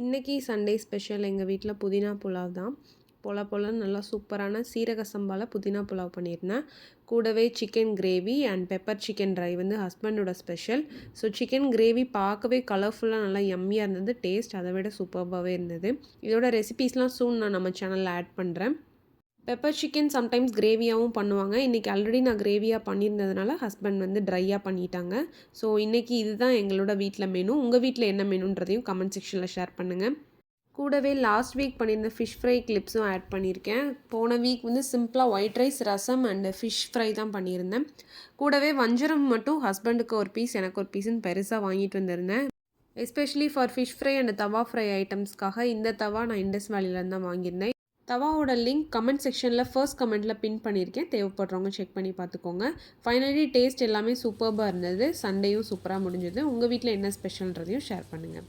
இன்றைக்கி Sunday special எங்கள் வீட்டில் புதினா புலாவ் தான். பொலன்னு நல்லா சூப்பரான சீரக சம்பாவில் புதினா புலாவ் பண்ணியிருந்தேன். கூடவே chicken gravy and pepper chicken try வந்து ஹஸ்பண்டோட ஸ்பெஷல். ஸோ சிக்கன் கிரேவி பார்க்கவே கலர்ஃபுல்லாக நல்லா யம்மியாக இருந்தது. டேஸ்ட் அதை விட சூப்பர்பாகவே இருந்தது. இதோட ரெசிபீஸ்லாம் சூன் நான் நம்ம சேனலில் ஆட் பண்ணுறேன். பெப்பர் சிக்கன் சம்டைம்ஸ் கிரேவியாகவும் பண்ணுவாங்க. இன்றைக்கி ஆல்ரெடி நான் கிரேவியாக பண்ணியிருந்ததுனால ஹஸ்பண்ட் வந்து ட்ரையாக பண்ணிட்டாங்க. ஸோ இன்றைக்கி இதுதான் எங்களோட வீட்டில் மெனு. உங்கள் வீட்டில் என்ன மெனுன்றதையும் கமெண்ட் செக்ஷனில் ஷேர் பண்ணுங்கள். கூடவே லாஸ்ட் வீக் பண்ணியிருந்த ஃபிஷ் ஃப்ரை கிளிப்ஸும் ஆட் பண்ணியிருக்கேன். போன வீக் வந்து சிம்பிளாக white rice, rasam and fish fry தான் பண்ணியிருந்தேன். கூடவே வஞ்சரம் மட்டும் ஹஸ்பண்டுக்கு ஒரு பீஸ், எனக்கு ஒரு பீஸுன்னு பெருசாக வாங்கிட்டு வந்திருந்தேன். Especially for fish fry and தவா ஃப்ரை ஐட்டம்ஸ்க்காக இந்த தவா நான் இண்டஸ் வேலியிலேருந்து தான் வாங்கியிருந்தேன். தவாவோட லிங்க் கமெண்ட் செக்ஷனில் ஃபர்ஸ்ட் கமெண்ட்டில் பின் பண்ணியிருக்கேன். தேவைப்படுறவங்க செக் பண்ணி பார்த்துக்கோங்க. ஃபைனலி டேஸ்ட் எல்லாமே சூப்பர்பாக இருந்தது. சண்டேயும் சூப்பராக முடிஞ்சது. உங்கள் வீட்டில் என்ன ஸ்பெஷல்ன்றதையும் ஷேர் பண்ணுங்கள்.